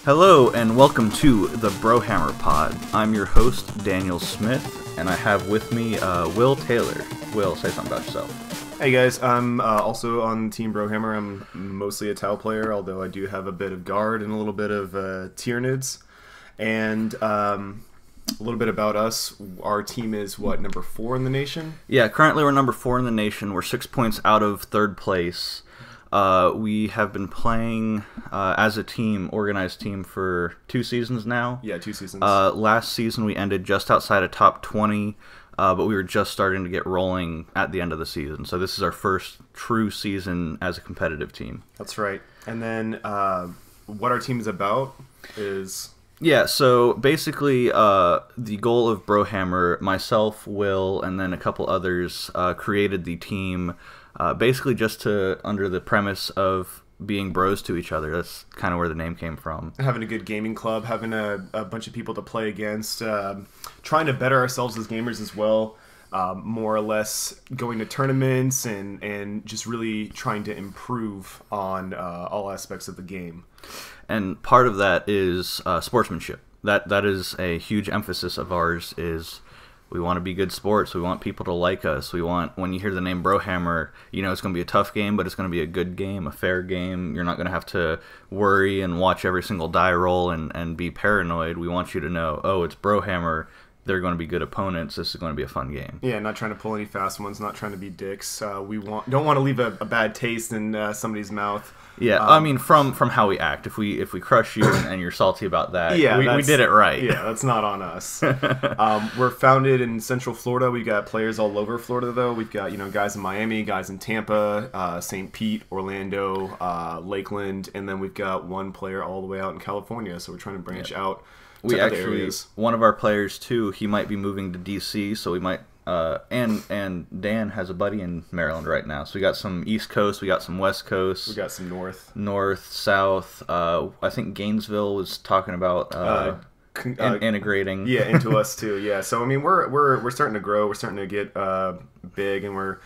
Hello and welcome to the Brohammer Pod. I'm your host, Daniel Smith, and I have with me Will Taylor. Will, say something about yourself. Hey guys, I'm also on Team Brohammer. I'm mostly a Tau player, although I do have a bit of guard and a little bit of Tyranids. And a little bit about us. Our team is, what, number 4 in the nation? Yeah, currently we're number 4 in the nation. We're 6 points out of 3rd place. We have been playing as a team, organized team, for 2 seasons now. Yeah, 2 seasons. Last season we ended just outside of top 20, but we were just starting to get rolling at the end of the season. So this is our first true season as a competitive team. That's right. And then what our team is about is... Yeah, so basically the goal of Brohammer, myself, Will, and then a couple others created the team basically just to, under the premise of being bros to each other. That's kind of where the name came from. Having a good gaming club, having a bunch of people to play against, trying to better ourselves as gamers as well, more or less going to tournaments and just really trying to improve on all aspects of the game. And part of that is sportsmanship. That is a huge emphasis of ours. Is we want to be good sports. We want people to like us. We want, when you hear the name Brohammer, you know it's going to be a tough game, but it's going to be a good game, a fair game. You're not going to have to worry and watch every single die roll and be paranoid. We want you to know, oh, it's Brohammer. They're going to be good opponents. This is going to be a fun game. Yeah, not trying to pull any fast ones, not trying to be dicks. Don't want to leave a bad taste in somebody's mouth. Yeah, I mean, from how we act. If we crush you and you're salty about that, yeah, we did it right. Yeah, that's not on us. We're founded in Central Florida. We've got players all over Florida, though. We've got guys in Miami, guys in Tampa, St. Pete, Orlando, Lakeland, and then we've got one player all the way out in California. So we're trying to branch out. We actually, one of our players too, he might be moving to DC, so we might, and Dan has a buddy in Maryland right now. So we got some East Coast, we got some West Coast. We got some North, South. I think Gainesville was talking about integrating. Yeah, into us too. Yeah, so I mean, we're starting to grow, we're starting to get big, and we're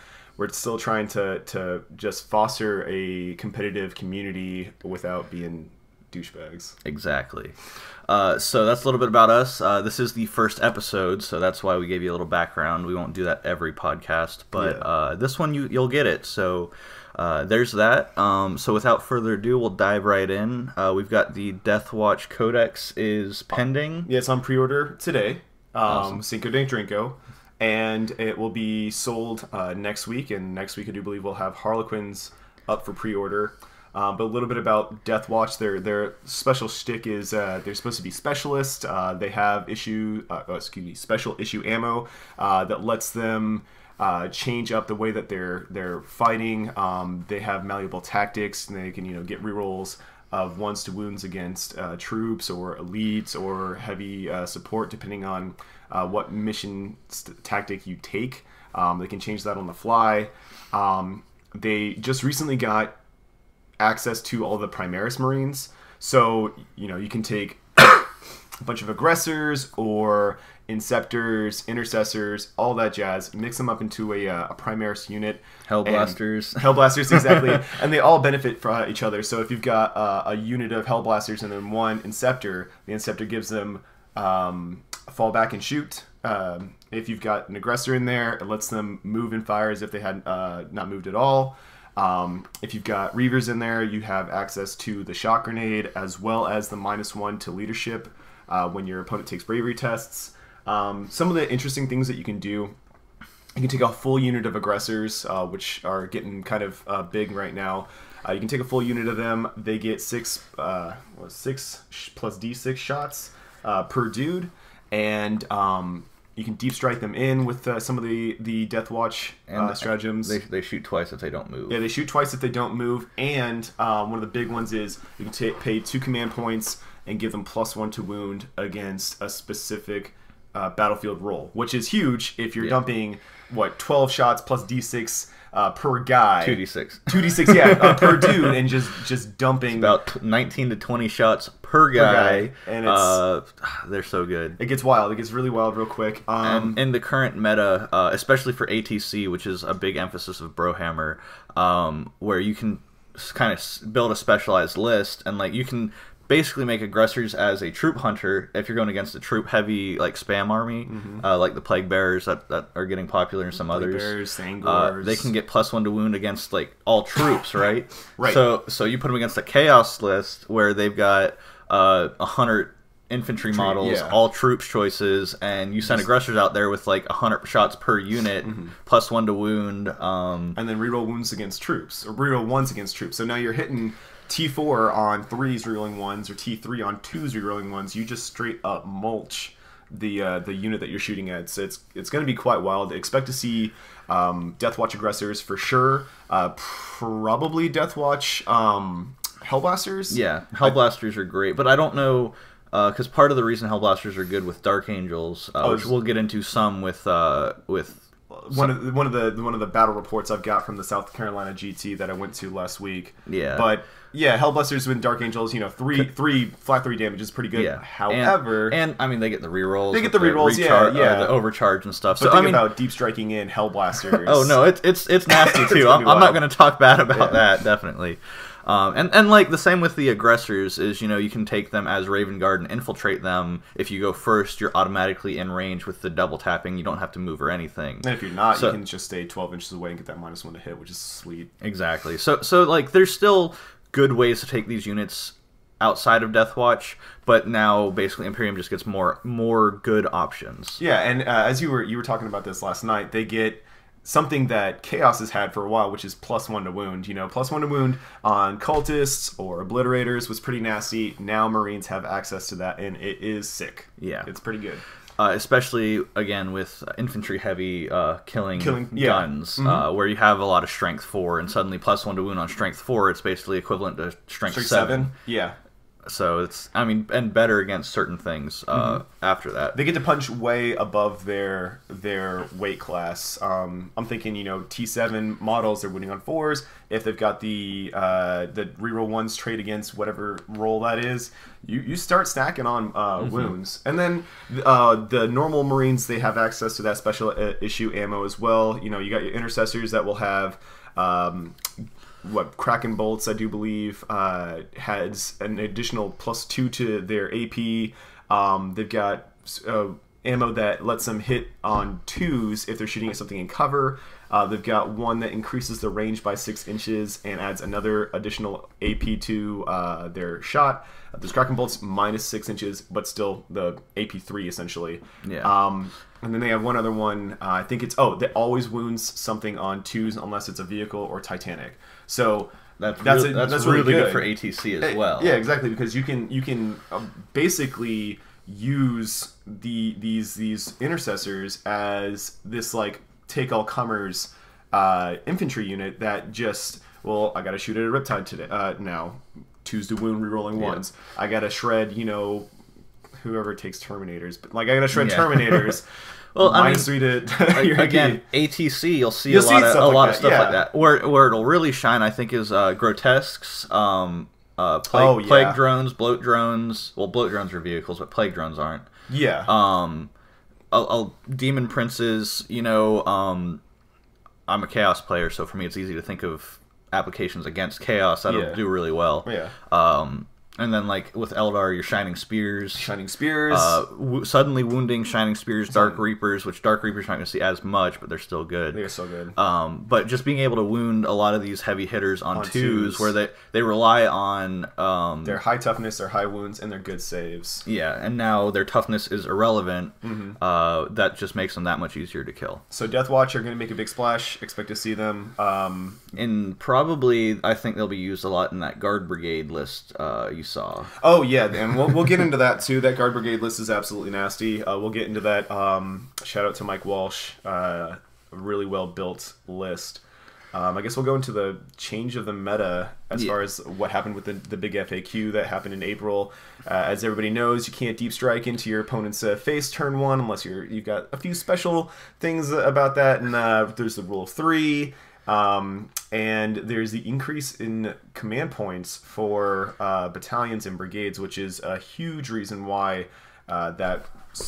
still trying to just foster a competitive community without being douchebags. Exactly. So that's a little bit about us. This is the first episode, so that's why we gave you a little background. We won't do that every podcast, but this one you'll get it. So there's that. So without further ado, we'll dive right in. We've got the Deathwatch codex is pending. Yeah, it's on pre-order today. Awesome. Cinco de Drinko. And it will be sold next week, and next week I do believe we'll have Harlequins up for pre-order. But a little bit about Deathwatch. Their special shtick is they're supposed to be specialists. They have special issue ammo that lets them change up the way that they're fighting. They have malleable tactics, and they can get rerolls of ones to wounds against troops or elites or heavy support, depending on what mission tactic you take. They can change that on the fly. They just recently got access to all the Primaris Marines, so you can take a bunch of aggressors or inceptors, intercessors, all that jazz, mix them up into a Primaris unit. Hellblasters, exactly. And they all benefit from each other. So if you've got a unit of Hellblasters and then one Inceptor, the Inceptor gives them fall back and shoot. If you've got an aggressor in there, it lets them move and fire as if they had not moved at all. If you've got Reavers in there, you have access to the Shock Grenade as well as the -1 to leadership when your opponent takes bravery tests. Some of the interesting things that you can do, you can take a full unit of aggressors, which are getting kind of big right now. You can take a full unit of them. They get 6 plus D6 shots per dude, and you can deep strike them in with some of the Deathwatch stratagems. They shoot twice if they don't move. Yeah, they shoot twice if they don't move. And one of the big ones is you can pay 2 command points and give them +1 to wound against a specific battlefield roll, which is huge if you're dumping, 12 shots plus D6 per guy. 2d6. 2d6, yeah, per dude, and just dumping. It's about 19 to 20 shots per guy. And it's they're so good. It gets wild. It gets really wild real quick. And in the current meta, especially for ATC, which is a big emphasis of Brohammer, where you can kind of build a specialized list, and like you can basically make aggressors as a troop hunter if you're going against a troop heavy like spam army, like the plague bearers that are getting popular and some others. Bears, Angors. They can get +1 to wound against like all troops, right? Right. So you put them against a chaos list where they've got 100 infantry models, all troops choices, and you send aggressors out there with like 100 shots per unit, +1 to wound, and then reroll wounds against troops, or reroll ones against troops. So now you're hitting T4 on 3s rerolling 1s, or T3 on 2s rerolling 1s. You just straight up mulch the unit that you're shooting at. So it's going to be quite wild. Expect to see Deathwatch aggressors for sure. Probably Deathwatch Hellblasters. Yeah, Hellblasters are great, but I don't know. Because part of the reason Hellblasters are good with Dark Angels, which we'll get into some with one of the battle reports I've got from the South Carolina GT that I went to last week. Yeah, but yeah, Hellblasters with Dark Angels, you know, flat 3 damage is pretty good. Yeah. However, and I mean they get the rerolls. They get the rerolls, the overcharge and stuff. But so think I mean, about deep striking in Hellblasters. Oh no, it's nasty too. I'm not going to talk bad about that. Definitely. And like the same with the aggressors is, you know, you can take them as Raven Guard and infiltrate them. If you go first, you're automatically in range with the double tapping. You don't have to move or anything. And if you're not, you can just stay 12 inches away and get that -1 to hit, which is sweet. Exactly. So like there's still good ways to take these units outside of Deathwatch, but now basically Imperium just gets more good options. Yeah, and as you were talking about this last night, they get something that Chaos has had for a while, which is +1 to wound. You know, +1 to wound on cultists or obliterators was pretty nasty. Now Marines have access to that, and it is sick. Yeah, it's pretty good. Especially again with infantry heavy killing guns, where you have a lot of strength 4, and suddenly +1 to wound on strength 4, it's basically equivalent to strength 7. Yeah. So it's, I mean, and better against certain things after that. They get to punch way above their weight class. I'm thinking, you know, T7 models, they're winning on 4s. If they've got the reroll 1s trade against whatever roll that is, you start stacking on wounds. And then the normal Marines, they have access to that special issue ammo as well. You know, you got your intercessors that will have Kraken bolts, I do believe, has an additional +2 to their AP. They've got ammo that lets them hit on 2s if they're shooting at something in cover. They've got one that increases the range by 6 inches and adds another additional AP to their shot. There's Kraken bolts -6 inches, but still the AP3 essentially. Yeah. And then they have one other one. I think it's that always wounds something on 2s unless it's a vehicle or Titanic. So that's really good for ATC as well. Yeah, exactly, because you can basically use these intercessors as this like take all comers infantry unit that just, well, I got to shoot at a Riptide today now. 2s to wound, rerolling 1s. I got to shred, you know, whoever takes Terminators, but like I got to shred Terminators. Well, -3 to again, ATC, you'll see a lot of stuff like that. Where it'll really shine, I think, is Grotesques, plague drones, bloat drones. Well, bloat drones are vehicles, but plague drones aren't. Yeah. Demon Princes. You know, I'm a Chaos player, so for me, it's easy to think of applications against Chaos that'll do really well. Yeah. And then, like, with Eldar, your Shining Spears. Suddenly wounding Shining Spears, Dark Reapers, which Dark Reapers you're not going to see as much, but they're still good. They're so good. But just being able to wound a lot of these heavy hitters on 2s, where they rely on... their high toughness, their high wounds, and their good saves. Yeah, and now their toughness is irrelevant. That just makes them that much easier to kill. So Deathwatch are going to make a big splash. Expect to see them. And probably, I think they'll be used a lot in that Guard Brigade list you saw. Oh yeah, and we'll get into that too. That Guard Brigade list is absolutely nasty. We'll get into that. Shout out to Mike Walsh. Really well built list. I guess we'll go into the change of the meta as far as what happened with the big FAQ that happened in April. As everybody knows, you can't deep strike into your opponent's face turn 1 unless you've got a few special things about that. And there's the rule of 3. And there's the increase in command points for battalions and brigades, which is a huge reason why that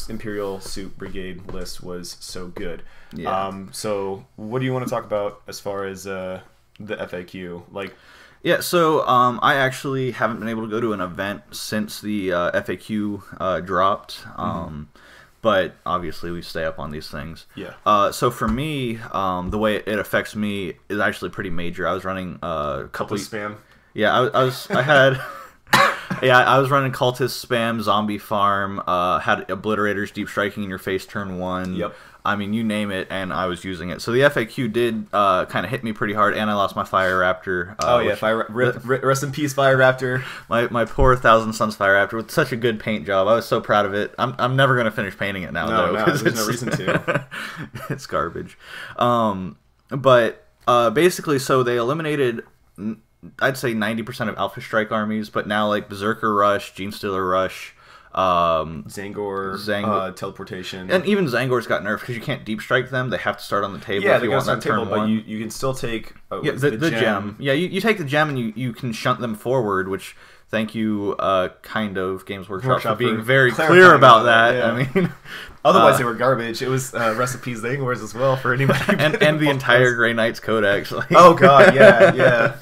Imperial Suit Brigade list was so good. Yeah. So what do you want to talk about as far as the FAQ? Like, Yeah, so I actually haven't been able to go to an event since the FAQ dropped, but obviously we stay up on these things. Yeah. So for me, the way it affects me is actually pretty major. I was running a couple of spam. Yeah, I had. Yeah, I was running cultist spam, zombie farm, had obliterators, deep striking in your face turn 1. Yep. I mean, you name it, and I was using it. So the FAQ did kind of hit me pretty hard, and I lost my Fire Raptor. Rest in peace, Fire Raptor. My poor Thousand Suns Fire Raptor with such a good paint job. I was so proud of it. I'm never going to finish painting it now, though. No, there's no reason to. It's garbage. But basically, so they eliminated... I'd say 90% of Alpha Strike armies, but now like Berserker Rush, Genestealer Rush, Zangor, teleportation, and even Zangor's got nerfed because you can't deep strike them. They have to start on the table. Yeah, if they you got want on that the table, turn but 1. you can still take the gem. Yeah, you take the gem and you can shunt them forward, which thank you, kind of Games Workshop for being very clear about that. Yeah. I mean, otherwise they were garbage. It was recipes Zangors as well for anybody. and the entire Grey Knights Codex. Like, oh god, yeah.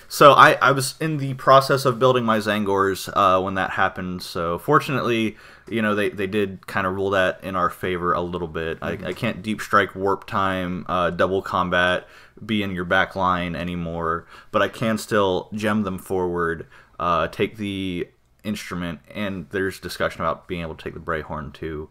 So I was in the process of building my Zangors when that happened. So fortunately, you know, they did kind of rule that in our favor a little bit. I can't deep strike, warp time, double combat, be in your back line anymore, but I can still gem them forward, take the instrument, and there's discussion about being able to take the Brayhorn too.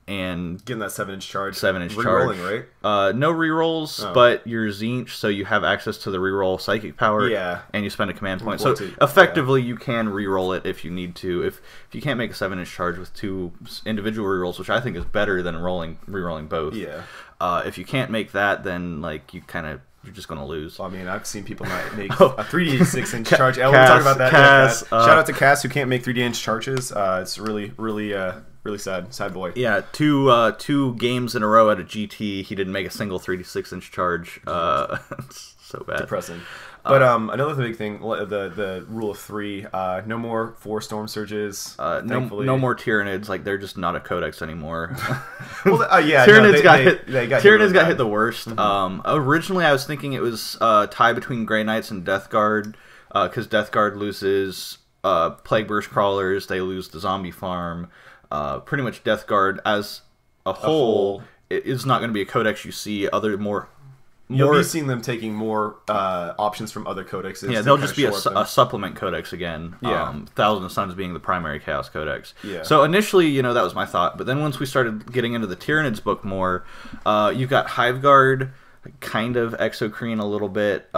And getting that 7-inch charge. 7-inch charge. Rerolling, right? No rerolls, but you're Zinch, so you have access to the reroll psychic power. Yeah. And you spend a command point. So effectively, you can reroll it if you need to. If you can't make a 7-inch charge with 2 individual rerolls, which I think is better than rerolling both. Yeah. If you can't make that, then like you're just going to lose. Well, I mean, I've seen people not make a 3D6-inch charge. We'll Cass, talk about that. Cass, shout out to Cass who can't make 3D-inch charges. It's really sad boy. Yeah, two games in a row at a GT, he didn't make a single 3D6-inch charge. It's so bad. Depressing. But another big thing, the rule of 3, no more 4 Storm Surges. No more Tyranids. Like, they're just not a codex anymore. Well, yeah, Tyranids got hit the worst. Mm-hmm. Originally, I was thinking it was a tie between Grey Knights and Death Guard, because Death Guard loses Plague Burst Crawlers, they lose the Zombie Farm. Pretty much Death Guard as a whole is not going to be a codex you see You'll be seeing them taking more options from other codexes. Yeah, they'll just be a supplement codex again. Yeah. Thousand of Suns being the primary Chaos Codex. Yeah. So initially, you know, that was my thought. But then once we started getting into the Tyranids book more, you've got Hive Guard, kind of Exocrine a little bit.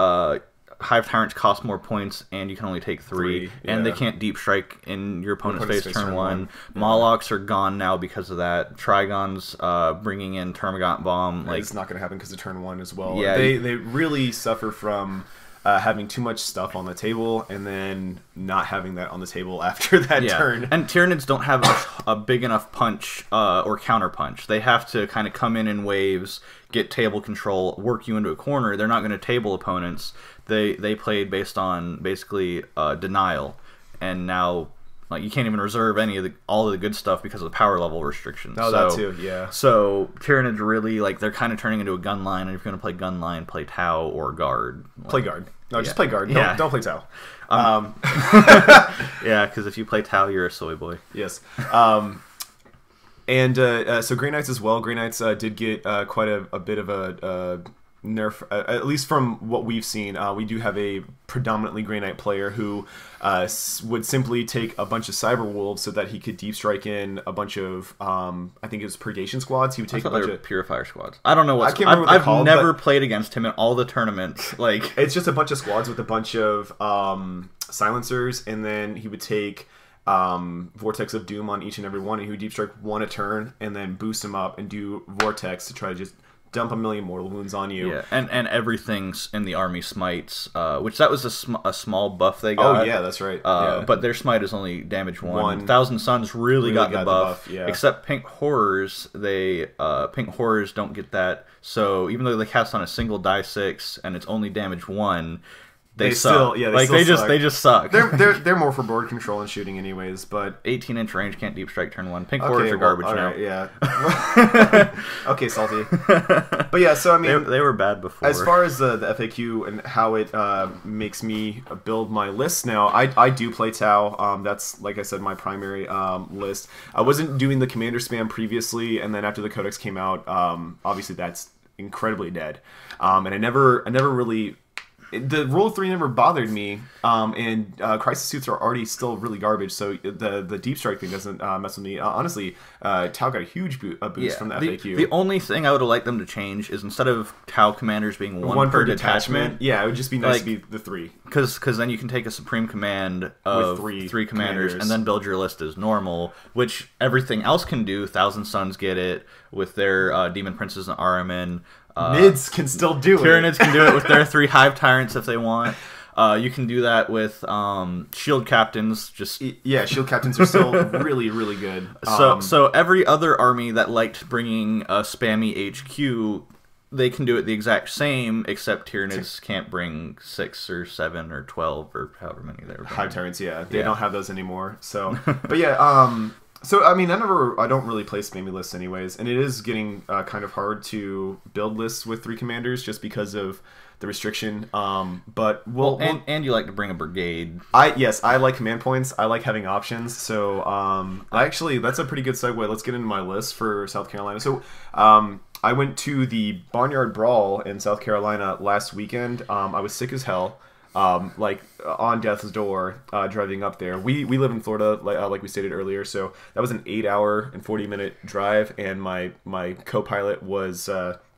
Hive Tyrants cost more points, and you can only take 3. And they can't deep strike in your opponent's face turn 1. Yeah. Molochs are gone now because of that. Trigons bringing in Termagant Bomb. Like, it's not going to happen because of turn 1 as well. Yeah, they really suffer from having too much stuff on the table and then not having that on the table after that turn. And Tyranids don't have a big enough punch or counter punch. They have to kind of come in waves, get table control, work you into a corner. They're not going to table opponents. They played based on basically denial, and now like you can't even reserve all of the good stuff because of the power level restrictions. Oh, that too, yeah. So Tyranids really they're kind of turning into a gun line, and if you're going to play gun line, play Tau or guard. Play guard. No, just play guard. Don't play Tau. Yeah, because if you play Tau, you're a soy boy. Yes. And so Grey Knights as well. Grey Knights did get quite a bit of a nerf, at least from what we've seen. We do have a predominantly Grey Knight player who would simply take a bunch of Cyber Wolves so that he could deep strike in a bunch of I think it was Purgation squads. He would take a bunch of Purifier squads. I don't know what. I've never played against him in all the tournaments. Like, it's just a bunch of squads with a bunch of silencers, and then he would take Vortex of Doom on each and every one, and he would deep strike 1 a turn, and then boost him up and do Vortex to try to just dump 1,000,000 mortal wounds on you. Yeah, and everything's in the army smites, which that was a small buff they got. Oh yeah, that's right. But their smite is only damage 1. Thousand Suns really got the buff. Yeah. Except Pink Horrors, Pink Horrors don't get that. So even though they cast on a single die 6 and it's only damage 1, they suck. Still, yeah, like they just suck. They're more for board control and shooting, anyways. But 18-inch range, can't deep strike turn 1. Pink borders are garbage now. Right, yeah. Okay, salty. But yeah, so I mean, they were bad before. As far as the FAQ and how it makes me build my lists now, I do play Tau. That's, like I said, my primary list. I wasn't doing the commander spam previously, and then after the codex came out, obviously that's incredibly dead. And I never really. The rule of 3 never bothered me, and crisis suits are already still really garbage, so the deep strike thing doesn't mess with me. Honestly, Tau got a huge boost from the FAQ. The only thing I would have liked them to change is instead of Tau commanders being one per detachment, yeah, it would just be nice to be the 3. Because then you can take a supreme command of with 3 commanders and then build your list as normal, which everything else can do. Thousand Suns get it with their Demon Princes and Ahriman. Mids can still do it. Tyranids can do it with their 3 Hive Tyrants if they want. You can do that with Shield Captains. Shield Captains are still really, really good. So every other army that liked bringing a spammy HQ, they can do it the exact same, except Tyranids can't bring 6 or 7 or 12 or however many they were. Hive Tyrants, they don't have those anymore. So, but yeah. So, I mean, I don't really play spammy lists anyways, and it is getting kind of hard to build lists with 3 commanders just because of the restriction. But and you like to bring a brigade. Yes, I like command points. I like having options. So, actually, that's a pretty good segue. Let's get into my list for South Carolina. So, I went to the Barnyard Brawl in South Carolina last weekend. I was sick as hell. Like on death's door, driving up there. We live in Florida, like we stated earlier, so that was an 8-hour and 40-minute drive, and my co-pilot was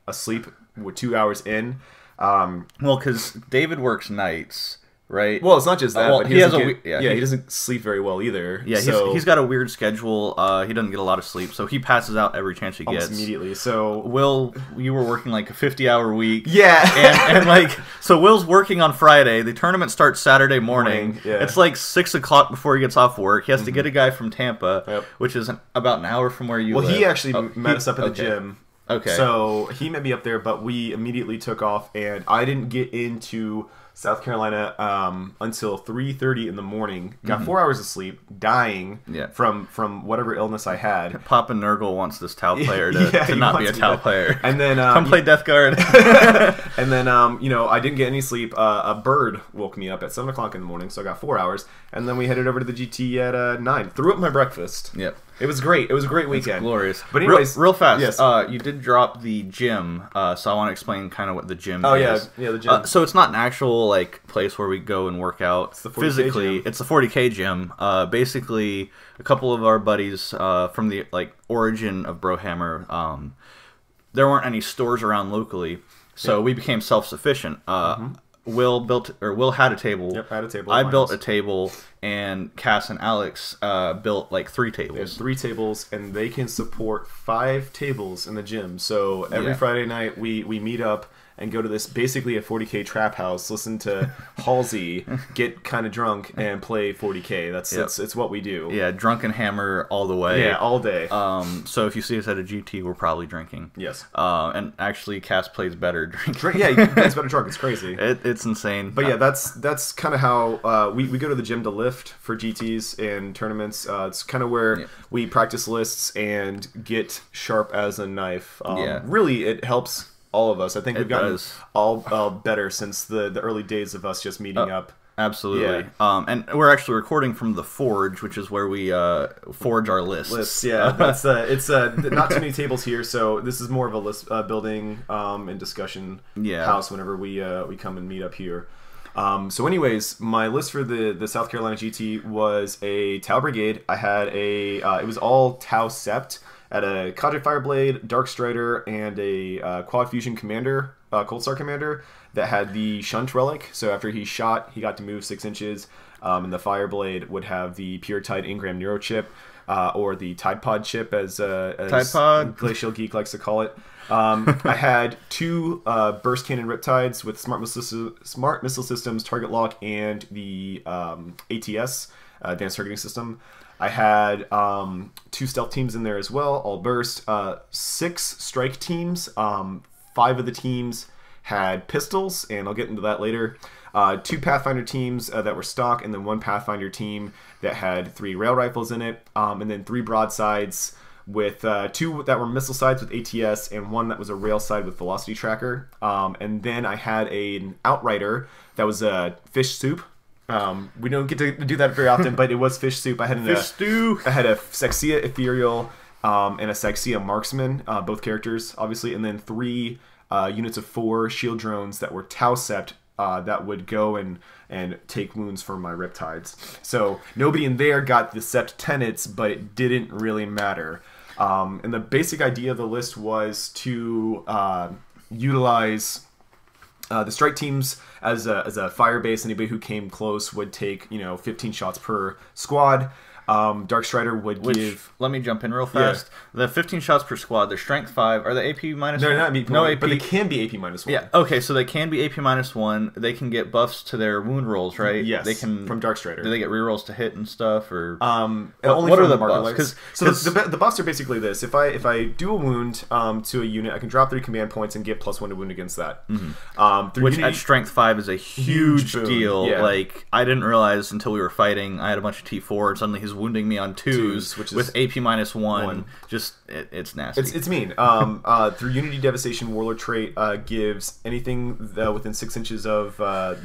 asleep with 2 hours in. Well, because David works nights. Right. Well, it's not just that, but he doesn't sleep very well either. Yeah, he's got a weird schedule. He doesn't get a lot of sleep, so he passes out every chance he gets. Immediately. So Will, you were working like a 50-hour week. Yeah. and like, so Will's working on Friday. The tournament starts Saturday morning. Yeah. It's like 6 o'clock before he gets off work. He has to get a guy from Tampa, which is about an hour from where you live. Well, he actually met us up at the gym. Okay. So he met me up there, but we immediately took off, and I didn't get into South Carolina until 3:30 in the morning. Got 4 hours of sleep, dying from whatever illness I had. Papa Nurgle wants this Tau player to not be a Tau player. And then come play Death Guard. And then I didn't get any sleep. A bird woke me up at 7 o'clock in the morning, so I got 4 hours. And then we headed over to the GT at 9. Threw up my breakfast. Yep. It was great. It was a great weekend. It's glorious. But anyways, real fast. Yes. You did drop the gym, so I want to explain kind of what the gym is. Oh yeah, the gym. So it's not an actual like place where we go and work out. It's the 40K physically. Gym. It's the 40K gym. Basically, a couple of our buddies from the origin of Brohammer. There weren't any stores around locally, so we became self-sufficient. Will had a table. Yep, I had a table. I built a table, and Cass and Alex built like 3 tables. There's 3 tables, and they can support 5 tables in the gym. So every Friday night, we meet up and go to this basically a 40K trap house, listen to Halsey, get kind of drunk, and play 40K. It's what we do. Yeah, drunk and hammer all the way. Yeah, all day. So if you see us at a GT, we're probably drinking. Yes. And actually, Cass plays better drinking. Yeah, he plays better drunk. It's crazy. It's insane. But yeah, that's kind of how we go to the gym to lift for GTs and tournaments. It's kind of where we practice lists and get sharp as a knife. Really, it helps all of us. I think we've gotten all better since the early days of us just meeting up. Absolutely. Yeah. And we're actually recording from the Forge, which is where we forge our lists. Yeah, that's it's not too many tables here, so this is more of a list building and discussion house whenever we come and meet up here. So anyways, my list for the South Carolina GT was a Tau Brigade. I had it was all Tau Sept. At a Cadre Fireblade, Dark Strider, and a Quad Fusion Commander, Cold Star Commander, that had the Shunt Relic. So after he shot, he got to move 6 inches. And the Fireblade would have the Pure Tide Ingram Neuro Chip, or the Tide Pod chip, as Tide Pod. Glacial Geek likes to call it. I had 2 Burst Cannon Riptides with Smart Missile Systems, Target Lock, and the ATS, Advanced Targeting System. I had 2 stealth teams in there as well, all burst. 6 strike teams. 5 of the teams had pistols, and I'll get into that later. 2 Pathfinder teams that were stock, and then 1 Pathfinder team that had 3 rail rifles in it, and then 3 broadsides with 2 that were missile sides with ATS and 1 that was a rail side with velocity tracker. And then I had an outrider that was a fish soup. We don't get to do that very often, but it was fish soup. I had fish stew. I had a Saxia Ethereal and a Saxia Marksman, both characters, obviously, and then 3 units of 4 shield drones that were Tau Sept that would go and take wounds for my Riptides. So nobody in there got the Sept tenets, but it didn't really matter. And the basic idea of the list was to utilize the strike teams as a fire base. Anybody who came close would take 15 shots per squad. Dark Strider would give. Let me jump in real fast. Yeah. The 15 shots per squad. They're strength 5. Are they AP minus? They're 1? not AP. No AP, but they can be AP minus 1. Yeah. Okay, so they can be AP minus 1. They can get buffs to their wound rolls, right? Yes. They can from Dark Strider. Do they get rerolls to hit and stuff, or only what from are the marker buffs? So the buffs are basically this: if I do a wound to a unit, I can drop 3 command points and get +1 to wound against that. Which at strength 5 is a huge deal. Yeah. Like, I didn't realize until we were fighting. I had a bunch of T4, and suddenly he's wounding me on 2s which is with AP minus 1. Just it's nasty. It's mean. Through Unity Devastation, Warlord trait gives anything within 6 inches of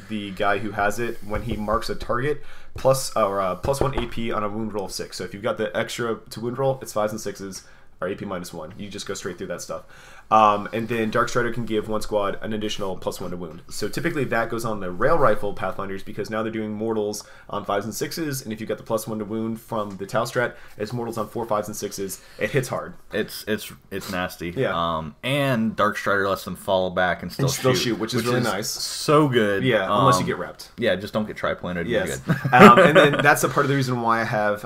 the guy who has it when he marks a target +1 AP on a wound roll of 6. So if you've got the extra to wound roll, it's 5s and 6s. Or AP minus 1. You just go straight through that stuff. And then Dark Strider can give 1 squad an additional +1 to wound. So typically that goes on the rail rifle Pathfinders because now they're doing mortals on 5s and 6s, and if you got the +1 to wound from the Tau strat, it's mortals on 4, 5s, and 6s. It hits hard. It's nasty. Yeah. And Dark Strider lets them fall back and still shoot, which is really nice. So good. Yeah, unless you get wrepped. Yeah, just don't get tri-pointed. Yes. And then that's a part of the reason why I have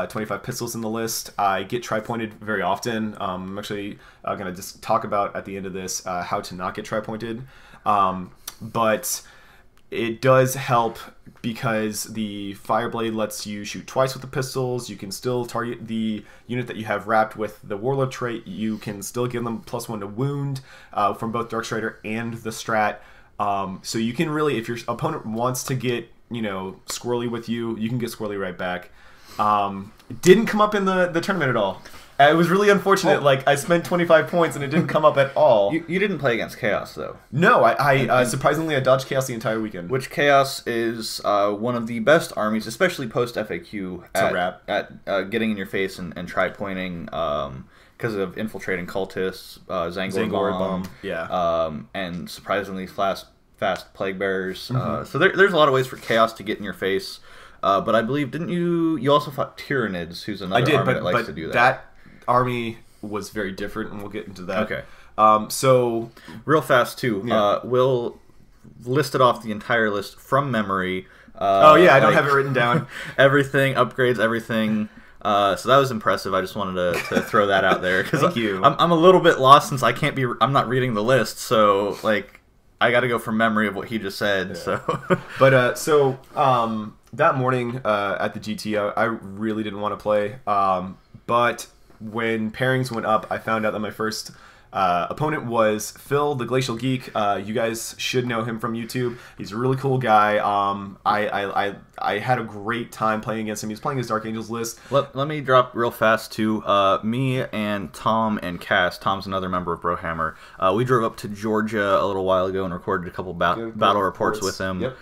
25 pistols in the list. I get tri-pointed very often. I'm actually going to just talk about at the end of this how to not get tri-pointed. But it does help because the Fireblade lets you shoot twice with the pistols. You can still target the unit that you have wrapped with the Warlord trait. You can still give them +1 to wound from both Dark Strider and the strat. So you can really, if your opponent wants to get squirrely with you, you can get squirrely right back. It didn't come up in the tournament at all. It was really unfortunate. Like, I spent 25 points and it didn't come up at all. You didn't play against Chaos, though. No, I surprisingly I dodged Chaos the entire weekend. Which Chaos is one of the best armies, especially post FAQ, at getting in your face and tri-pointing because of infiltrating cultists, Zangor Bomb, and surprisingly fast Plague Bearers. So there's a lot of ways for Chaos to get in your face. But I believe, didn't you also fought Tyranids, who's another army that likes to do that. That army was very different, and we'll get into that. Okay. So real fast too. We'll list it off the entire list from memory. I don't have it written down. Everything, upgrades, everything. So that was impressive. I just wanted to throw that out there. Thank you. I'm a little bit lost since I'm not reading the list. So I got to go from memory of what he just said. Yeah. So, but that morning at the GT, I really didn't want to play. But when pairings went up, I found out that my first opponent was Phil, the Glacial Geek. You guys should know him from YouTube. He's a really cool guy. I had a great time playing against him. He's playing his Dark Angels list. Let me drop real fast too. Me and Tom and Cass, Tom's another member of Brohammer, we drove up to Georgia a little while ago and recorded a couple battle reports with him. Yep.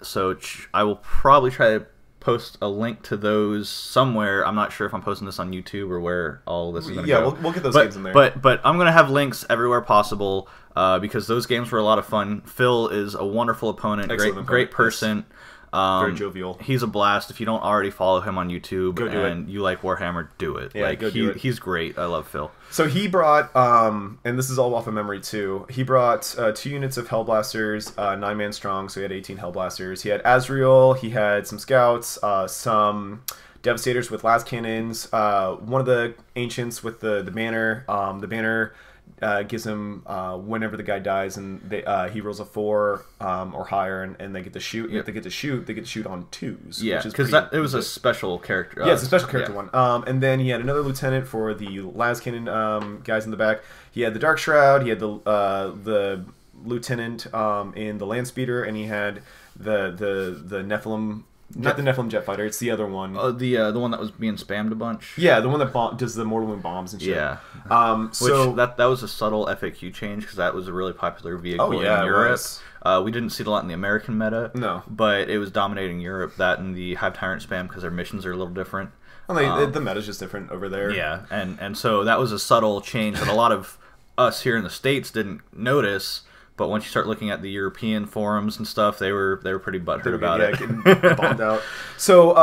So I will probably try to post a link to those somewhere. I'm not sure if I'm posting this on YouTube or where all this is going to go. Yeah, we'll get those games in there. But I'm going to have links everywhere possible because those games were a lot of fun. Phil is a wonderful opponent, great person. Very jovial. He's a blast. If you don't already follow him on YouTube and you like Warhammer, do it. Yeah, do it. He's great. I love Phil. So he brought, and this is all off of memory too, he brought 2 units of Hellblasters, 9-man strong, so he had 18 Hellblasters. He had Azrael, he had some Scouts, some Devastators with las cannons, one of the Ancients with the banner. The banner gives him whenever the guy dies and he rolls a 4 or higher and they get to shoot. If they get to shoot, they get to shoot on 2s. Yeah, because it was a special character. Yeah, it's a special character one. And then he had another lieutenant for the las cannon guys in the back. He had the Dark Shroud. He had the lieutenant in the land speeder, and he had the Nephilim. Not the Nephilim jet fighter. It's the other one. The one that was being spammed a bunch. Yeah, the one that does the mortal wound bombs and shit. Yeah. So which that was a subtle FAQ change because that was a really popular vehicle in it Europe. was. We didn't see it a lot in the American meta. No. But it was dominating Europe. That and the Hive Tyrant spam because their missions are a little different. Well, the meta's just different over there. Yeah, and so that was a subtle change that a lot of us here in the States didn't notice. But once you start looking at the European forums and stuff, they were pretty butthurt about it. Getting bombed out. So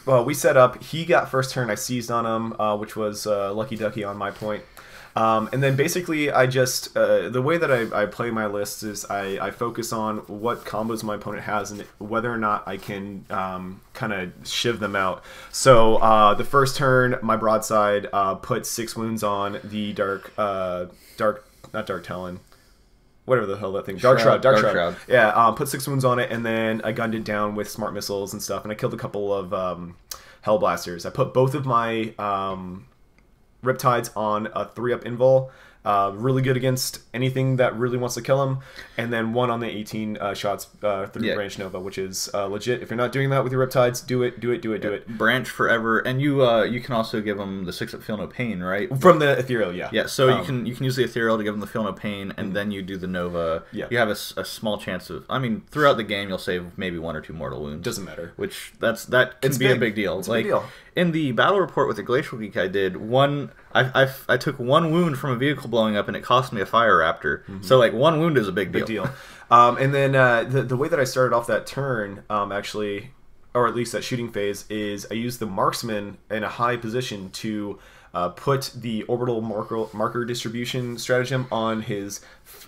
well, we set up. He got first turn. I seized on him, which was lucky ducky on my point. And then basically, I just the way that I play my lists is I focus on what combos my opponent has and whether or not I can kind of shiv them out. So the first turn, my broadside put 6 wounds on the not Dark Talon. Whatever the hell that thing. Dark Shroud. Yeah, put 6 wounds on it, and then I gunned it down with smart missiles and stuff, and I killed a couple of Hellblasters. I put both of my Riptides on a 3-up invul. Really good against anything that really wants to kill him. And then 1 on the 18 shots through Branch Nova, which is legit. If you're not doing that with your Riptides, do it. Branch forever. And you can also give them the 6-up Feel No Pain, right? From the Ethereal, yeah. Yeah, so you can use the Ethereal to give them the Feel No Pain, and then you do the Nova. Yeah. You have a small chance of... I mean, throughout the game, you'll save maybe 1 or 2 mortal wounds. Doesn't matter. Which, that can be a big deal. It's a big deal. In the battle report with the Glacial Geek I did, I took 1 wound from a vehicle blowing up, and it cost me a Fire Raptor. So, 1 wound is a big deal. And then the way that I started off that turn, actually, or at least that shooting phase, is I used the Marksman in a high position to put the orbital marker distribution stratagem on his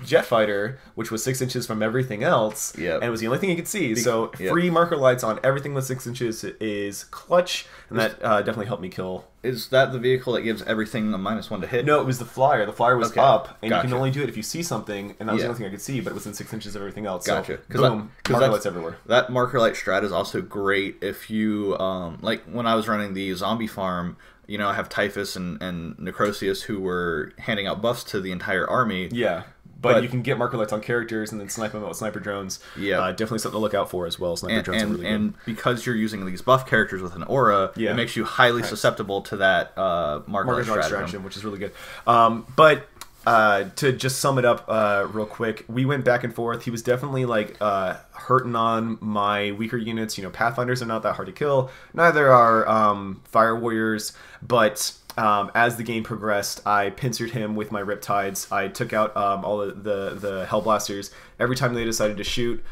jet fighter, which was 6 inches from everything else, and it was the only thing he could see. So free marker lights on everything with 6 inches is clutch, and that definitely helped me kill. Is that the vehicle that gives everything a -1 to hit? No, it was the Flyer. The Flyer was up, and you can only do it if you see something, and that was the only thing I could see, but it was in 6 inches of everything else. Gotcha. So, boom, marker lights everywhere. That marker light strat is also great if you, like when I was running the zombie farm, you know, I have Typhus and Necrosius who were handing out buffs to the entire army. Yeah. But you can get marker lights on characters and then snipe them out with sniper drones. Yeah, definitely something to look out for as well. Sniper drones are really good. And because you're using these buff characters with an aura, it makes you highly susceptible to that marker light stratagem, which is really good. But to just sum it up real quick, we went back and forth. He was definitely hurting on my weaker units. You know, Pathfinders are not that hard to kill. Neither are Fire Warriors, but as the game progressed, I pincered him with my Riptides. I took out all of the Hellblasters. Every time they decided to shoot,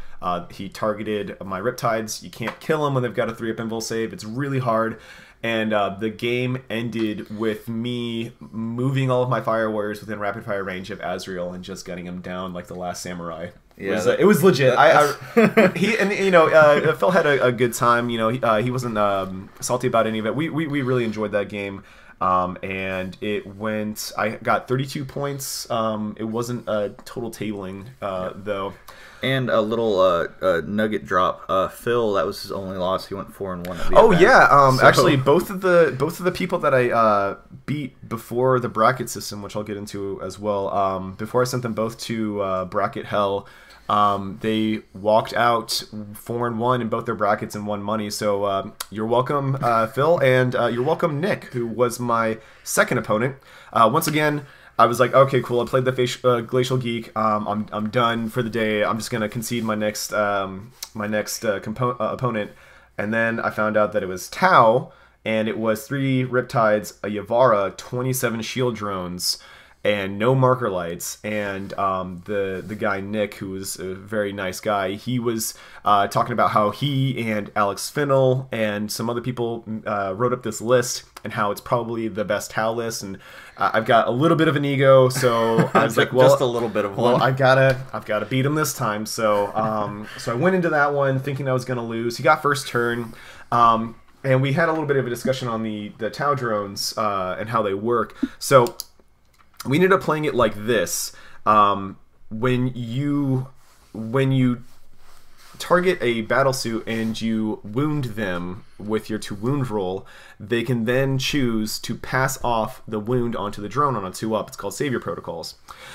he targeted my Riptides. You can't kill them when they've got a 3-up invul save. It's really hard. And the game ended with me moving all of my Fire Warriors within rapid fire range of Azrael and just gunning him down like the last samurai. Yeah, it was legit. Phil had a good time. You know, he wasn't salty about any of it. We really enjoyed that game. And it went, I got 32 points. It wasn't a total tabling, though. And a little nugget drop. Phil, that was his only loss. He went 4-1 at the event. Yeah. Actually, both of the people that I beat before the bracket system, which I'll get into as well. Before I sent them both to bracket hell, they walked out 4-1 in both their brackets and won money. So you're welcome, Phil, and you're welcome, Nick, who was my second opponent. Once again, I was like, okay, cool. I played the Glacial Geek. I'm done for the day. I'm just gonna concede my next opponent, and then I found out that it was Tau, and it was 3 Riptides, a Yavara, 27 shield drones, and no marker lights. And the guy Nick, who was a very nice guy, he was talking about how he and Alex Finnell and some other people wrote up this list and how it's probably the best Tau list. And I've got a little bit of an ego, so I was like, well, just a little bit of one. Well, I've got to beat him this time. So so I went into that one thinking I was going to lose. He got first turn. And we had a little bit of a discussion on the Tau drones and how they work. So we ended up playing it like this. When you target a battle suit and you wound them with your 2 wound roll, they can then choose to pass off the wound onto the drone on a 2-up. It's called Savior Protocols.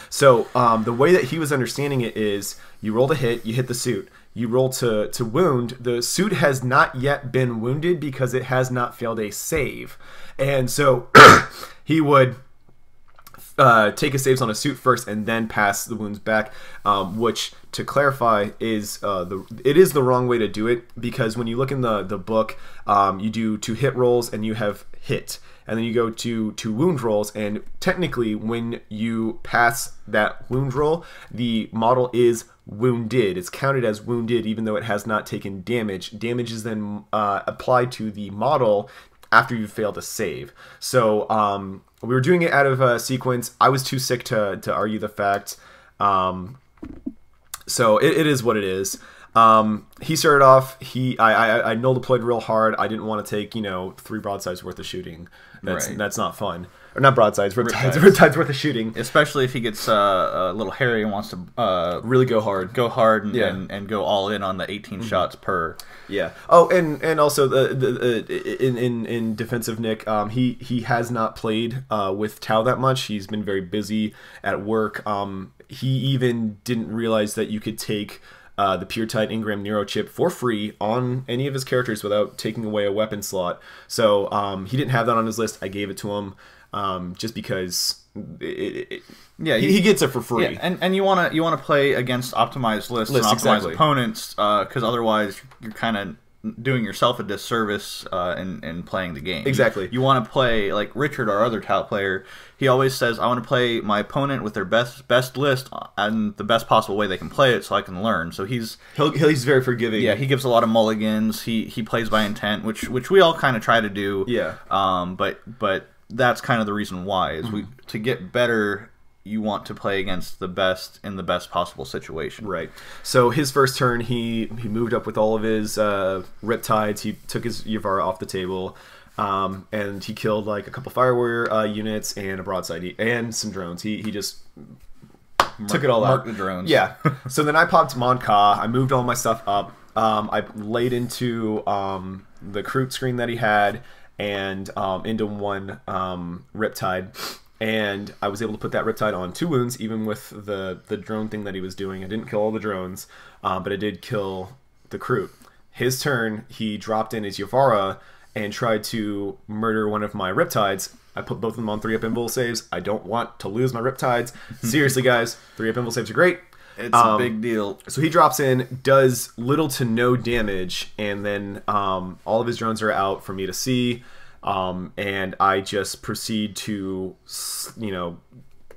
So the way that he was understanding it is you roll to hit, you hit the suit. You roll to wound. The suit has not yet been wounded because it has not failed a save. And so he would take his saves on a suit first and then pass the wounds back, which, to clarify, is it is the wrong way to do it, because when you look in the book, you do 2 hit rolls and you have hit. And then you go to 2 wound rolls, and technically when you pass that wound roll, the model is wounded. It's counted as wounded even though it has not taken damage. Damage is then applied to the model after you've failed a save. So we were doing it out of sequence. I was too sick to argue the fact. So it is what it is. He started off, I null deployed real hard. I didn't want to take, 3 broadsides worth of shooting. That's not fun. Or not broadsides, riptides worth of shooting. Especially if he gets a little hairy and wants to really go hard. And go all in on the 18 shots per. Yeah. Oh, and also in defensive Nick, he has not played with Tau that much. He's been very busy at work. He even didn't realize that you could take the PureTide Ingram Nero chip for free on any of his characters without taking away a weapon slot. So he didn't have that on his list. I gave it to him just because he gets it for free. Yeah, and you want to play against optimized lists and optimized opponents, because otherwise you're kind of doing yourself a disservice in playing the game. Exactly. You want to play like Richard, our other Tout player. He always says, I want to play my opponent with their best list and the best possible way they can play it so I can learn. So he's very forgiving. Yeah, he gives a lot of mulligans. He plays by intent, which we all kind of try to do. Yeah. But that's kind of the reason why is to get better. You want to play against the best in the best possible situation. Right. So his first turn, he moved up with all of his Riptides. He took his Yavara off the table, and he killed like a couple Fire Warrior units and a broadside and some drones. He just took it all out. Marked the drones. Yeah. So then I popped Monka. I moved all my stuff up. I laid into the Kroot screen that he had and into 1 Riptide. And I was able to put that Riptide on 2 wounds, even with the drone thing that he was doing. I didn't kill all the drones, but I did kill the Kroot. His turn, he dropped in his Yavara and tried to murder one of my Riptides. I put both of them on 3-up invul saves. I don't want to lose my Riptides. Seriously, guys, 3-up invul saves are great. It's a big deal. So he drops in, does little to no damage, and then all of his drones are out for me to see. And I just proceed to,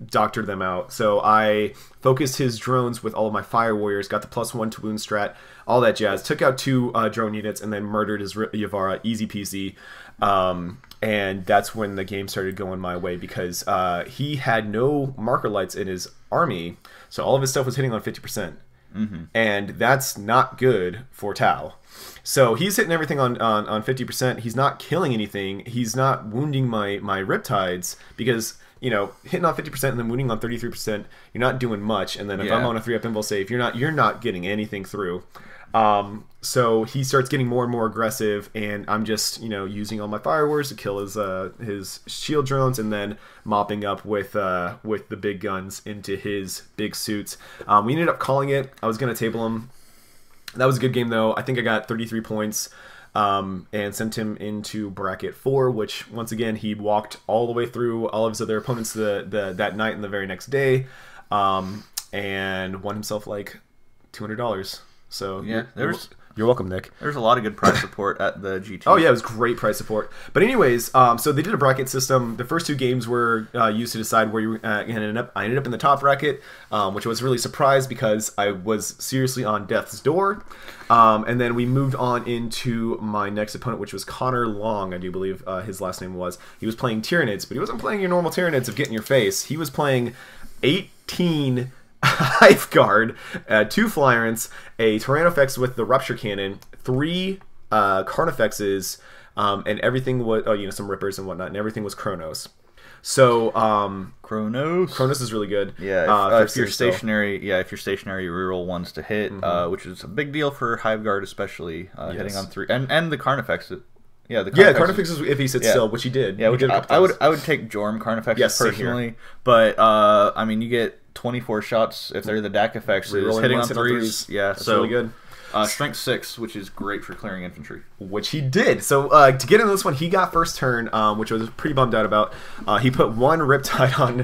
doctor them out. So I focused his drones with all of my Fire Warriors, got the +1 to wound strat, all that jazz. Took out 2 drone units and then murdered his Yavara, easy peasy. And that's when the game started going my way because he had no marker lights in his army, so all of his stuff was hitting on 50%. And that's not good for Tau. So he's hitting everything on 50%. He's not killing anything. He's not wounding my Riptides because, hitting on 50% and then wounding on 33%, you're not doing much. And then if I'm on a 3-up invul save, you're not getting anything through. So he starts getting more and more aggressive, and I'm just, using all my Fire Warriors to kill his shield drones, and then mopping up with the big guns into his big suits. We ended up calling it. I was gonna table him. That was a good game though. I think I got 33 points, and sent him into bracket 4, which once again he walked all the way through all of his other opponents that night and the very next day, and won himself like $200. So yeah, you're welcome, Nick. There's a lot of good price support at the GT. Oh yeah, it was great price support. But anyways, so they did a bracket system. The first 2 games were used to decide where you ended up. I ended up in the top bracket, which I was really surprised because I was seriously on death's door. And then we moved on into my next opponent, which was Connor Long, I do believe his last name was. He was playing Tyranids, but he wasn't playing your normal Tyranids of get in your face. He was playing 18 Hive Guard, 2 Flyerants, a Tyrannofex with the Rupture Cannon, 3 Carnifexes, and everything was, some Rippers and whatnot, and everything was Chronos. So Kronos is really good. Yeah, if you're stationary, if you're stationary, you reroll ones to hit, which is a big deal for Hive Guard, especially hitting on 3, and the Carnifex. Yeah, Carnifex is if he sits still, which he did. Yeah, which I would take Jorm Carnifex personally, but I mean, you get 24 shots if they're the DAC effects. So hitting on 3s. Yeah, that's really good. Strength 6, which is great for clearing infantry. Which he did. So to get into this one, he got first turn, which I was pretty bummed out about. He put 1 Riptide on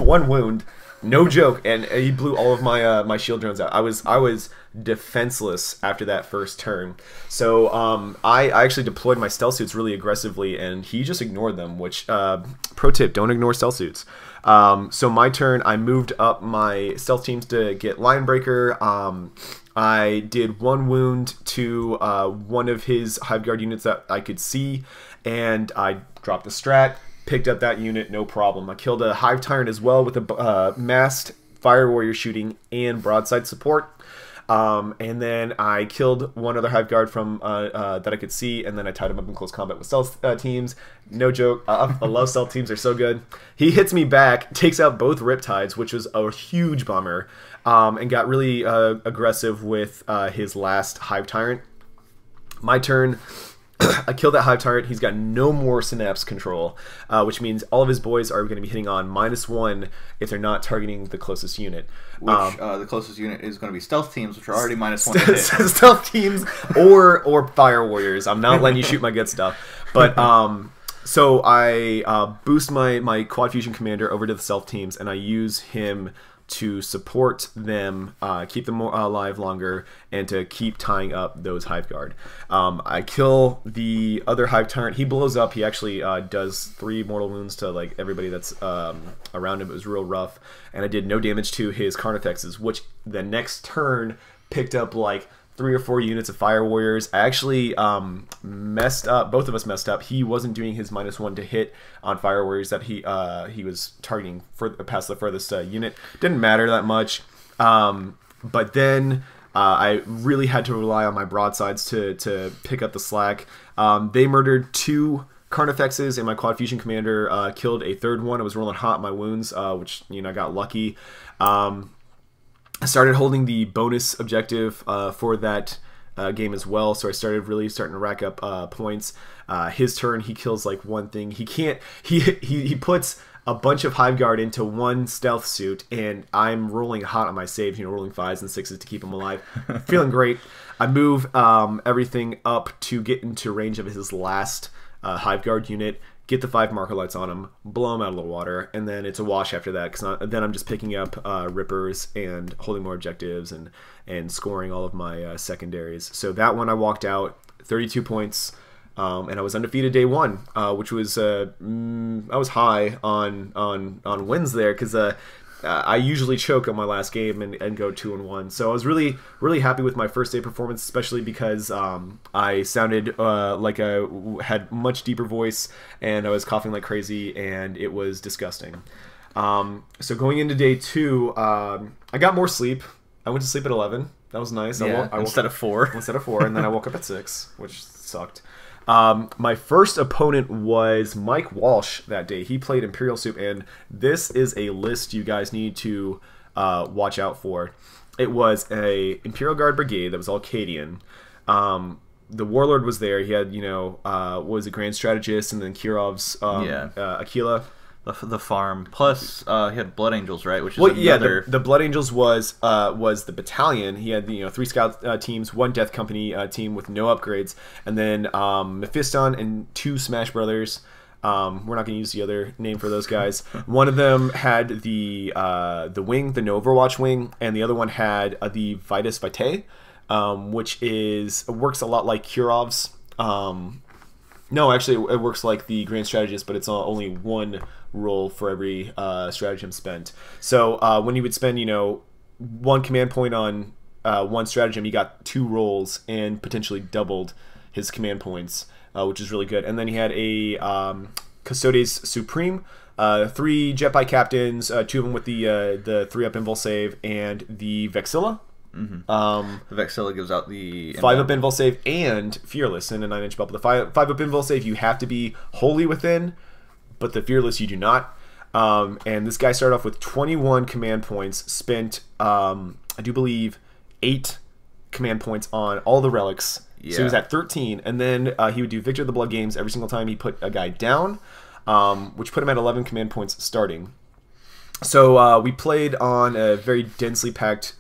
1 wound. No joke, and he blew all of my my shield drones out. I was defenseless after that first turn. So I actually deployed my stealth suits really aggressively, and he just ignored them. Which pro tip: don't ignore stealth suits. So my turn, I moved up my stealth teams to get Lionbreaker. I did 1 wound to one of his Hive Guard units that I could see, and I dropped the strat. Picked up that unit, no problem. I killed a Hive Tyrant as well with a massed Fire Warrior shooting and broadside support. And then I killed 1 other Hive Guard from that I could see, and then I tied him up in close combat with stealth teams. No joke, I love stealth teams, they're so good. He hits me back, takes out both Riptides, which was a huge bummer, and got really aggressive with his last Hive Tyrant. My turn. I killed that Hive Tyrant. He's got no more Synapse control, which means all of his boys are going to be hitting on -1 if they're not targeting the closest unit. Which the closest unit is going to be stealth teams, which are already -1 to hit. Stealth teams or Fire Warriors. I'm not letting you shoot my good stuff. But so I boost my Quad Fusion Commander over to the stealth teams, and I use him to support them, keep them more alive longer, and to keep tying up those Hive Guard. I kill the other Hive Tyrant. He blows up. He actually does 3 mortal wounds to like everybody that's around him. It was real rough. And I did no damage to his Carnifexes, which the next turn picked up like 3 or 4 units of Fire Warriors. I actually messed up. Both of us messed up. He wasn't doing his -1 to hit on Fire Warriors that he was targeting past the furthest unit. Didn't matter that much. But then I really had to rely on my broadsides to pick up the slack. They murdered 2 Carnifexes, and my Quad Fusion Commander killed a 3rd one. I was rolling hot in my wounds, which I got lucky. I started holding the bonus objective for that game as well, so I started starting to rack up points. His turn, he kills like 1 thing. He can't. He puts a bunch of Hive Guard into 1 stealth suit, and I'm rolling hot on my saves. Rolling 5s and 6s to keep him alive. Feeling great. I move everything up to get into range of his last Hive Guard unit. Get the 5 marker lights on him, blow him out of the water, and then it's a wash after that, because then I'm just picking up Rippers and holding more objectives and scoring all of my secondaries. So that one I walked out, 32 points, and I was undefeated day 1, which was I was high on wins there, because I usually choke on my last game and go 2-1. So I was really happy with my first day performance, especially because I sounded like I had much deeper voice, and I was coughing like crazy, and it was disgusting. So going into day 2, I got more sleep. I went to sleep at 11. That was nice. Yeah, instead of 4. Instead of 4, and then I woke up at 6, which sucked. My first opponent was Mike Walsh that day. He played Imperial Soup, and this is a list you guys need to watch out for. It was a Imperial Guard brigade that was all Cadian. The Warlord was there. He had, was a Grand Strategist, and then Kirov's Aquila. The farm. Plus, he had Blood Angels, right? Which is another... the Blood Angels was the battalion. He had 3 scout teams, 1 Death Company team with no upgrades, and then Mephiston and 2 Smash Brothers. We're not going to use the other name for those guys. One of them had the wing, the No Overwatch wing, and the other one had the Vitus Vitae, which works a lot like Kirov's. No, actually, it works like the Grand Strategist, but it's only 1 roll for every stratagem spent. So when you would spend, 1 command point on 1 stratagem, you got 2 rolls and potentially doubled his command points, which is really good. And then he had a Custodes Supreme, 3 Jetbike Captains, 2 of them with the 3-up invul save, and the Vexilla. The Vexilla gives out the 5-up invul save and Fearless in a 9-inch bubble. The 5-up invul save, you have to be wholly within, but the Fearless you do not. And this guy started off with 21 command points, spent, I do believe, 8 command points on all the relics. Yeah. So he was at 13, and then he would do Victor of the Blood games every single time he put a guy down, which put him at 11 command points starting. So we played on a very densely packed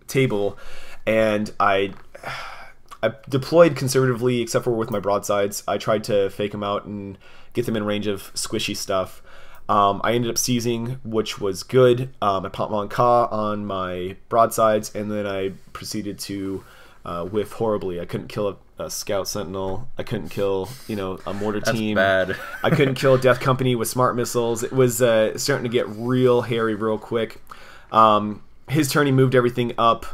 table, and I deployed conservatively, except for with my broadsides. I tried to fake them out and get them in range of squishy stuff. I ended up seizing, which was good. I popped Mon Ka on my broadsides, and then I proceeded to whiff horribly. I couldn't kill a scout sentinel. I couldn't kill, a mortar team. That's bad. I couldn't kill a death company with smart missiles. It was starting to get real hairy real quick. His turn, he moved everything up.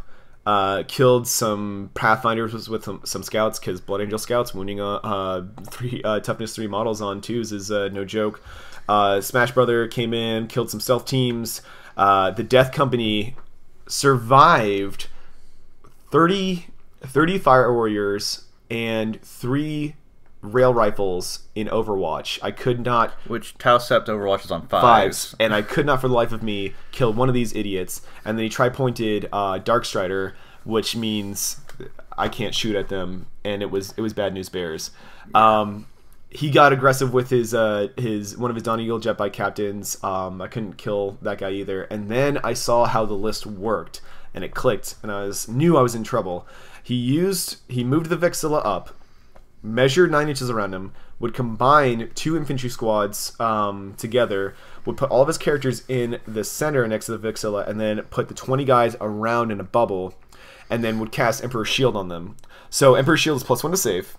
Killed some Pathfinders with some scouts, because Blood Angel scouts wounding toughness 3 models on 2s is no joke. Smash Brother came in, killed some stealth teams. The Death Company survived 30 Fire Warriors and 3 Rail Rifles in Overwatch. I could not... Which Tau Sept Overwatch is on 5s. And I could not for the life of me kill one of these idiots. And then he tri-pointed Dark Strider, which means I can't shoot at them. And it was bad news bears. He got aggressive with his one of his Dawn Eagle jet bike captains. I couldn't kill that guy either. And then I saw how the list worked, and it clicked, and I knew I was in trouble. He moved the Vexilla up, measured 9 inches around him, would combine 2 infantry squads together, would put all of his characters in the center next to the Vexilla, and then put the 20 guys around in a bubble, and then would cast Emperor's Shield on them. So Emperor's Shield is +1 to save.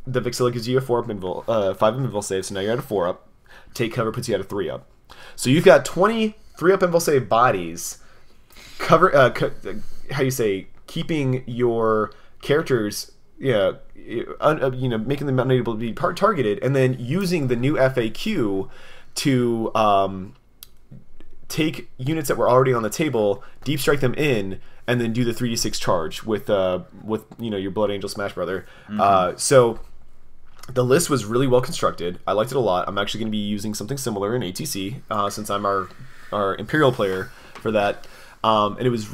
The Vexilla gives you a 5 invul save, so now you're at a 4 up. Take cover puts you at a 3 up. So you've got 20 3 up invul save bodies. Keeping your characters, making them unable to be targeted, and then using the new FAQ to take units that were already on the table, deep strike them in, and then do the 3d6 charge with your Blood Angel Smash Brother. So the list was really well constructed. I liked it a lot. I'm actually going to be using something similar in ATC since I'm our Imperial player for that. And it was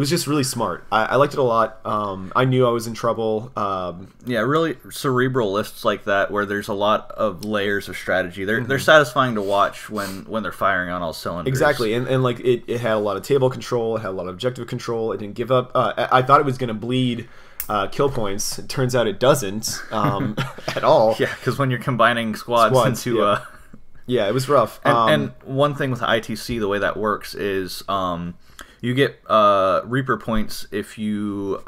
just really smart. I liked it a lot. I knew I was in trouble. Yeah, really cerebral lists like that where there's a lot of layers of strategy. They're satisfying to watch when they're firing on all cylinders. Exactly, and like it had a lot of table control. It had a lot of objective control. It didn't give up. I thought it was going to bleed kill points. It turns out it doesn't at all. Yeah, because when you're combining squads into... Yeah. Yeah, it was rough. And one thing with ITC, the way that works is... you get Reaper points if you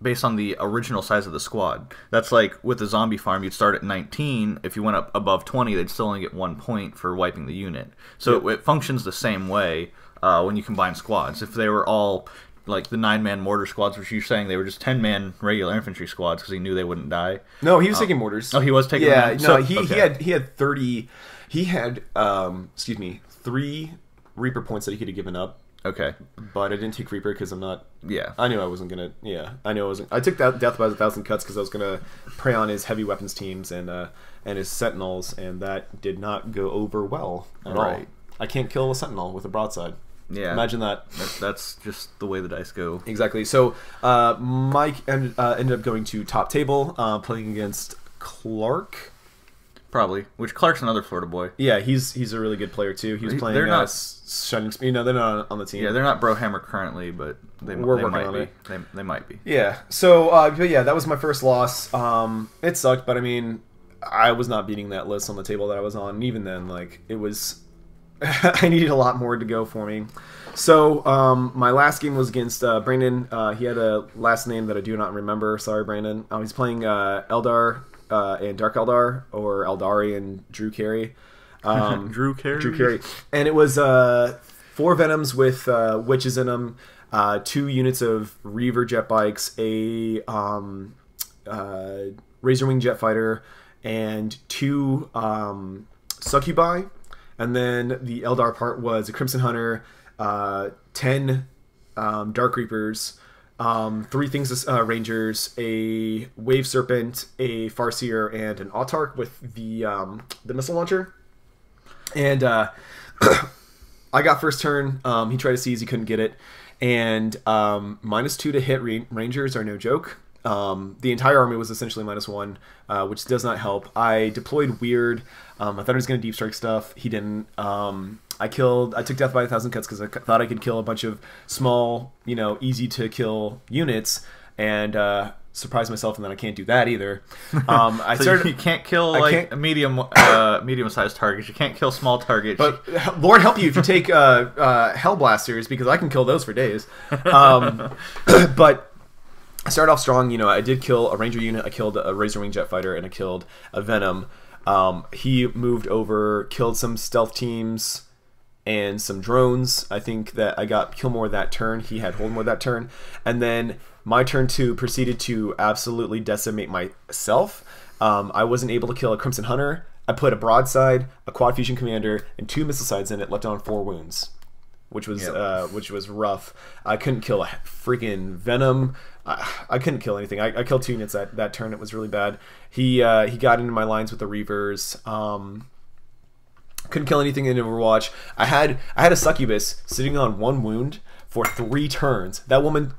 based on the original size of the squad. That's like with the zombie farm, you'd start at 19. If you went up above 20, they'd still only get 1 point for wiping the unit. So it functions the same way when you combine squads. If they were all like the 9-man mortar squads, which you're saying they were just 10-man regular infantry squads because he knew they wouldn't die. No, he was taking mortars. Oh, he was taking. Yeah, no, he had 30. He had 3 Reaper points that he could have given up. Okay. But I didn't take Reaper because I'm not... Yeah. I knew I wasn't going to... Yeah, I knew I wasn't... I took that Death by 1,000 Cuts because I was going to prey on his heavy weapons teams and his Sentinels, and that did not go over well at all. I can't kill a Sentinel with a broadside. Yeah. Imagine that. That's just the way the dice go. Exactly. So Mike ended up going to top table, playing against Clark. Probably. Which Clark's another Florida boy. Yeah, he's a really good player too. He was playing. They're not. Shining, they're not on the team. Yeah, they're not Brohammer currently, but they might be. They might be. Yeah. So, but yeah, that was my first loss. It sucked, but I mean, I was not beating that list on the table that I was on. And even then, like, it was. I needed a lot more to go for me. So, my last game was against Brandon. He had a last name that I do not remember. Sorry, Brandon. He's playing Eldar. And Dark Eldar, or Eldari and Drew Carey. Drew Carey. And it was 4 Venoms with Witches in them, 2 units of Reaver jet bikes, a Razor Wing jet fighter, and 2 Succubi. And then the Eldar part was a Crimson Hunter, 10 Dark Reapers, 3 things Rangers, a Wave Serpent, a Farseer, and an Autarch with the missile launcher. And I got first turn. He tried to seize, he couldn't get it. And -2 to hit rangers are no joke. The entire army was essentially -1, which does not help. I deployed weird. I thought he was going to deep strike stuff. He didn't. I took death by 1,000 cuts because I thought I could kill a bunch of small, easy to kill units, and surprise myself, and then I can't do that either. You can't kill medium-sized targets. You can't kill small targets. But Lord help you if you take Hell Blasters, because I can kill those for days. But I started off strong. I did kill a Ranger unit. I killed a Razor Wing Jet Fighter, and I killed a Venom. He moved over, killed some stealth teams and some drones. I think that I got kill more that turn. He had hold more that turn. And then my turn 2 proceeded to absolutely decimate myself. I wasn't able to kill a Crimson Hunter. I put a broadside, a quad fusion commander, and 2 missile sides in it, left on 4 wounds, which was rough. I couldn't kill a freaking Venom. I couldn't kill anything. I killed 2 units that turn. It was really bad. He got into my lines with the Reavers. Couldn't kill anything in Overwatch. I had a Succubus sitting on 1 wound for 3 turns. That woman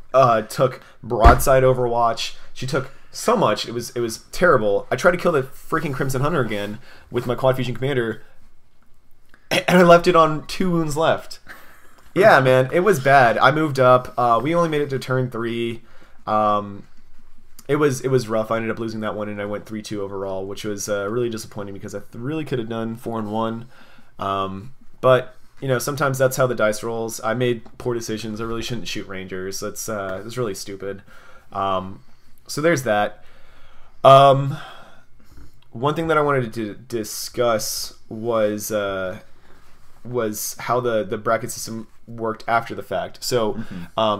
took broadside Overwatch. She took so much. It was terrible. I tried to kill the freaking Crimson Hunter again with my quad fusion commander, and I left it on 2 wounds left. Yeah, man, it was bad. I moved up. We only made it to turn 3. It was rough. I ended up losing that one, and I went 3-2 overall, which was really disappointing because I really could have done 4-1. But sometimes that's how the dice rolls. I made poor decisions. I really shouldn't shoot Rangers. That's really stupid. So there's that. One thing that I wanted to discuss was how the bracket system worked after the fact. So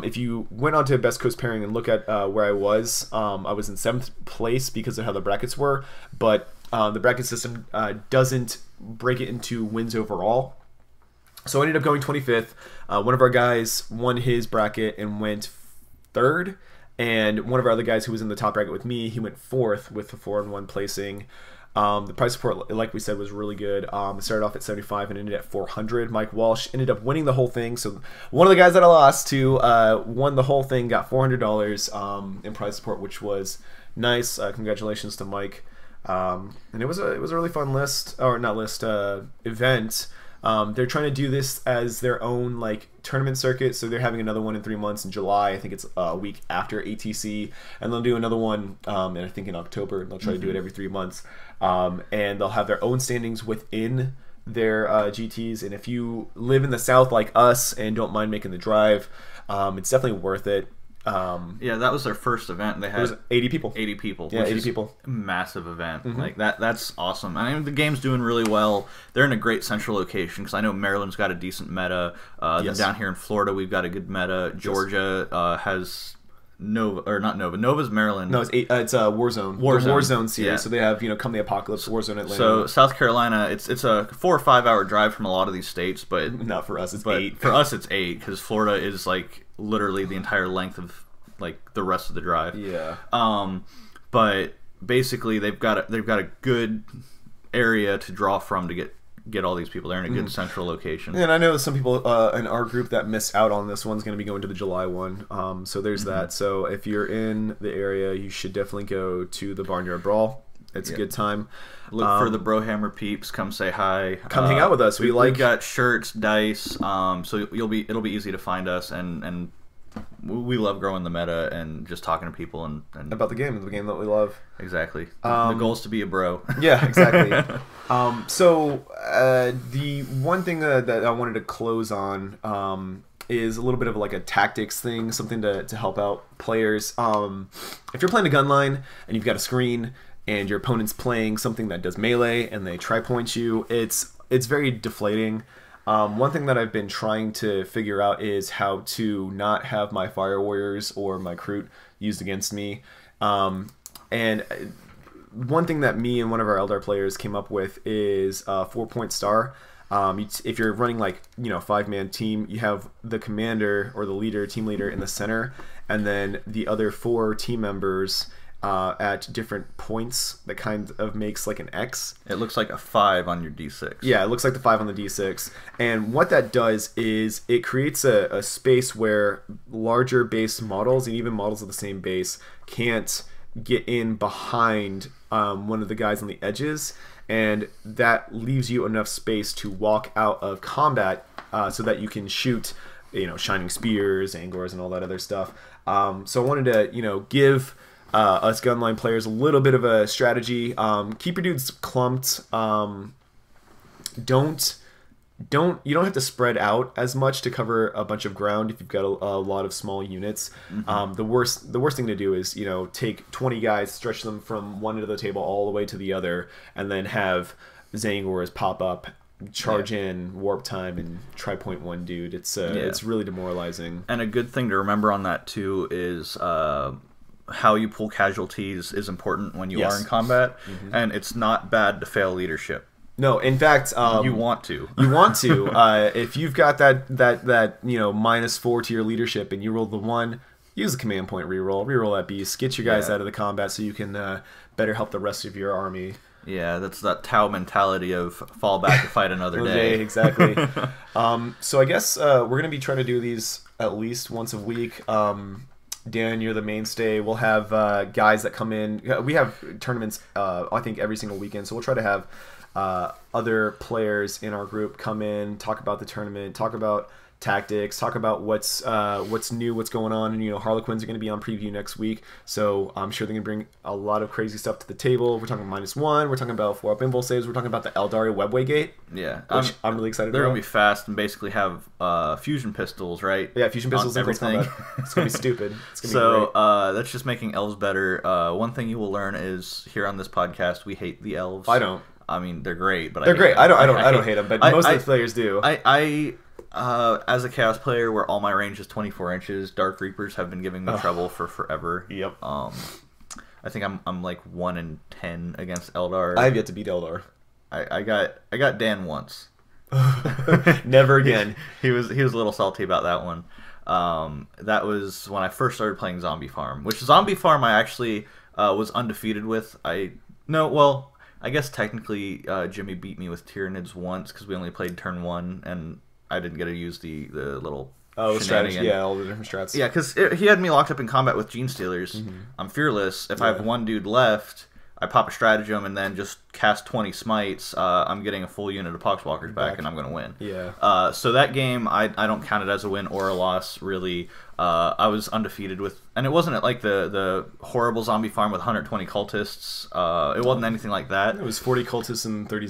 if you went onto Best Coast Pairing and look at where I was in 7th place because of how the brackets were, but the bracket system doesn't break it into wins overall. So I ended up going 25th. One of our guys won his bracket and went 3rd, and one of our other guys who was in the top bracket with me, he went 4th with the 4-1 placing. The prize support, like we said, was really good. It started off at 75 and ended at 400. Mike Walsh ended up winning the whole thing. So one of the guys that I lost to won the whole thing, got $400 in prize support, which was nice. Congratulations to Mike. And it was a really fun event. They're trying to do this as their own tournament circuit, so they're having another one in 3 months in July. I think it's a week after ATC, and they'll do another one and I think in October. They'll try to do it every 3 months, and they'll have their own standings within their GTs. And if you live in the South like us and don't mind making the drive, it's definitely worth it. Yeah, that was their first event. They had 80 people. 80 people. Yeah, 80 people. A massive event. That's awesome. I mean, the game's doing really well. They're in a great central location because I know Maryland's got a decent meta. Yes. Down here in Florida, we've got a good meta. Georgia has Nova, or not Nova. Nova's Maryland. No, it's Warzone. The Warzone series. Yeah. So they have Come the Apocalypse, Warzone Atlanta. So South Carolina, it's a 4 or 5 hour drive from a lot of these states, but not for us. It's 8. For us, it's 8 because Florida is literally the entire length of the rest of the drive. Yeah. But basically they've got a good area to draw from to get all these people. They're in a good central location. And I know some people in our group that missed out on this one's going to be going to the July one. So there's that. So if you're in the area, you should definitely go to the Barnyard Brawl. It's a good time. Look for the Brohammer peeps. Come say hi. Come hang out with us. We've got shirts, dice. So it'll be easy to find us, and we love growing the meta and just talking to people and about the game that we love. Exactly. The goal is to be a bro. Yeah, exactly. So the one thing that I wanted to close on is a little bit of a tactics thing, something to help out players. If you're playing a gun line and you've got a screen and your opponent's playing something that does melee and they try point you, it's very deflating. One thing that I've been trying to figure out is how to not have my Fire Warriors or my Kroot used against me. And one thing that me and one of our Eldar players came up with is 4-point star. If you're running 5-man team, you have the commander or the leader, team leader in the center, and then the other 4 team members at different points that kind of makes like an X. It looks like a 5 on your D6. Yeah, it looks like the 5 on the D6. And what that does is it creates a space where larger base models and even models of the same base can't get in behind one of the guys on the edges. And that leaves you enough space to walk out of combat so that you can shoot, shining spears, anglers, and all that other stuff. So I wanted to, give us gunline players a little bit of a strategy. Keep your dudes clumped. You don't have to spread out as much to cover a bunch of ground if you've got a lot of small units. Mm-hmm. The worst thing to do is take 20 guys, stretch them from one end of the table all the way to the other, and then have Zangors pop up, charge in, warp time, and try point one dude. It's really demoralizing. And a good thing to remember on that too is how you pull casualties is important when you are in combat, and it's not bad to fail leadership. No, in fact, you want to. You want to. If you've got that -4 to your leadership and you roll the 1, use the command point reroll. Reroll that beast. Get your guys out of the combat so you can better help the rest of your army. Yeah, that's that Tau mentality of fall back to fight another day. Exactly. So I guess we're going to be trying to do these at least once a week. Dan, you're the mainstay. We'll have guys that come in. We have tournaments, I think, every single weekend. So we'll try to have other players in our group come in, talk about the tournament, talk about tactics, talk about what's new, what's going on. And Harlequins are going to be on preview next week, so I'm sure they're going to bring a lot of crazy stuff to the table. We're talking -1, we're talking about 4-up invul saves, we're talking about the Eldari Webway Gate, which I'm really excited they're about. Going to be fast and basically have fusion pistols, right? Yeah, fusion pistols and everything. It's going to be stupid. It's going to be great. That's just making elves better. One thing you will learn is here on this podcast we hate the elves. I don't. I mean, they're great, but they're great. I don't hate them, but most of the players do. As a Chaos player, where all my range is 24 inches, Dark Reapers have been giving me trouble for forever. Yep. I think I'm like 1 in 10 against Eldar. I have yet to beat Eldar. I got Dan once. Never again. He was a little salty about that one. That was when I first started playing Zombie Farm, which Zombie Farm I actually was undefeated with. I guess technically Jimmy beat me with Tyranids once because we only played turn 1 and I didn't get to use the little strategy. Yeah, all the different strats. Yeah, because he had me locked up in combat with Gene Stealers. I'm fearless. If I have one dude left, I pop a stratagem and then just cast 20 smites. I'm getting a full unit of Poxwalkers back and I'm going to win. Yeah. So that game, I don't count it as a win or a loss, really. I was undefeated with... And it wasn't like the horrible zombie farm with 120 cultists. It wasn't anything like that. It was 40 cultists and 40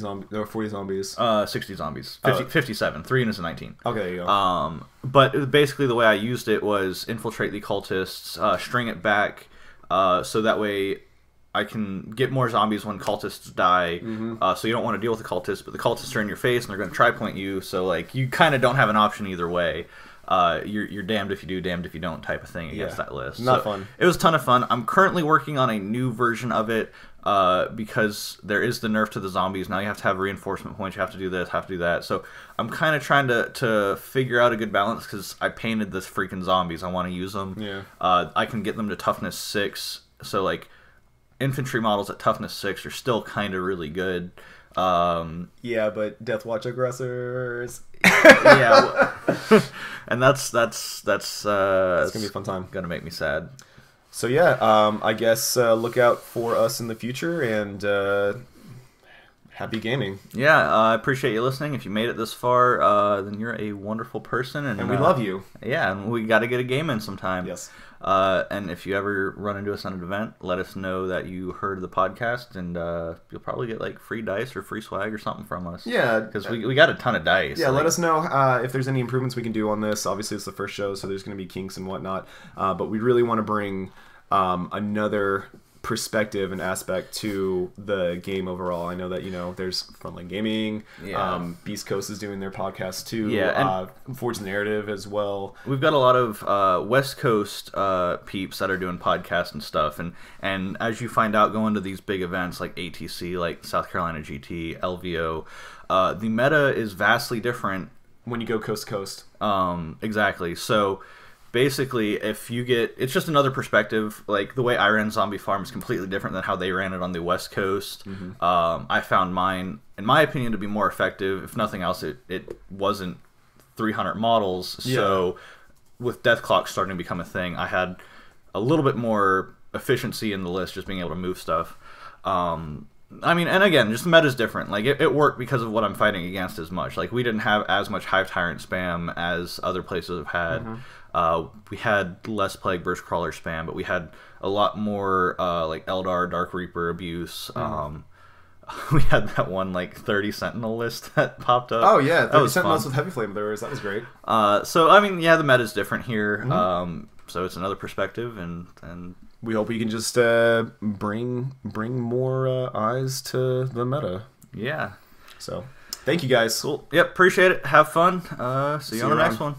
zombies. 60 zombies. 57. 3 units of 19. Okay, there you go. But basically the way I used it was infiltrate the cultists, string it back, so that way... I can get more zombies when cultists die, so you don't want to deal with the cultists, but the cultists are in your face and they're going to tri-point you, so like you kind of don't have an option either way. You're damned if you do, damned if you don't type of thing against that list. Not fun. It was a ton of fun. I'm currently working on a new version of it because there is the nerf to the zombies. Now you have to have reinforcement points, you have to do this, have to do that. So I'm kind of trying to figure out a good balance because I painted this freaking zombies. I want to use them. Yeah. I can get them to toughness 6, so like... Infantry models at toughness 6 are still kind of really good. Yeah, but Deathwatch aggressors. Yeah, and that's it's gonna be a fun time. Gonna make me sad. So yeah, I guess look out for us in the future and happy gaming. Yeah, I appreciate you listening. If you made it this far, then you're a wonderful person, and we love you. Yeah, and we got to get a game in sometime. Yes. And if you ever run into us on an event, let us know that you heard the podcast, and you'll probably get like free dice or free swag or something from us. Yeah, because we got a ton of dice. Yeah, let us know if there's any improvements we can do on this. Obviously, it's the first show, so there's going to be kinks and whatnot. But we really want to bring another perspective and aspect to the game overall. I know that there's Frontline Gaming, Beast Coast is doing their podcast too, Forge the Narrative as well. We've got a lot of West Coast peeps that are doing podcasts and stuff, and as you find out going to these big events like ATC, like South Carolina GT, LVO, the meta is vastly different when you go coast to coast. Exactly. So basically, if you get, it's just another perspective. Like the way I ran Zombie Farm is completely different than how they ran it on the West Coast. I found mine, in my opinion, to be more effective. If nothing else, it wasn't 300 models. So with Death Clock starting to become a thing, I had a little bit more efficiency in the list, just being able to move stuff. I mean, and again, just the meta's different. Like, it worked because of what I'm fighting against as much. Like, we didn't have as much Hive Tyrant spam as other places have had. We had less Plague Burst Crawler spam, but we had a lot more, like, Eldar, Dark Reaper abuse. We had that one, like, 30 Sentinel list that popped up. Oh, yeah, 30 was Sentinels fun. with Heavy Flamethrowers. That was great. So, I mean, yeah, the meta's different here. So it's another perspective, and we hope we can just bring more eyes to the meta. Yeah. So, thank you guys. Cool. Yep, appreciate it. Have fun. See you on the next one.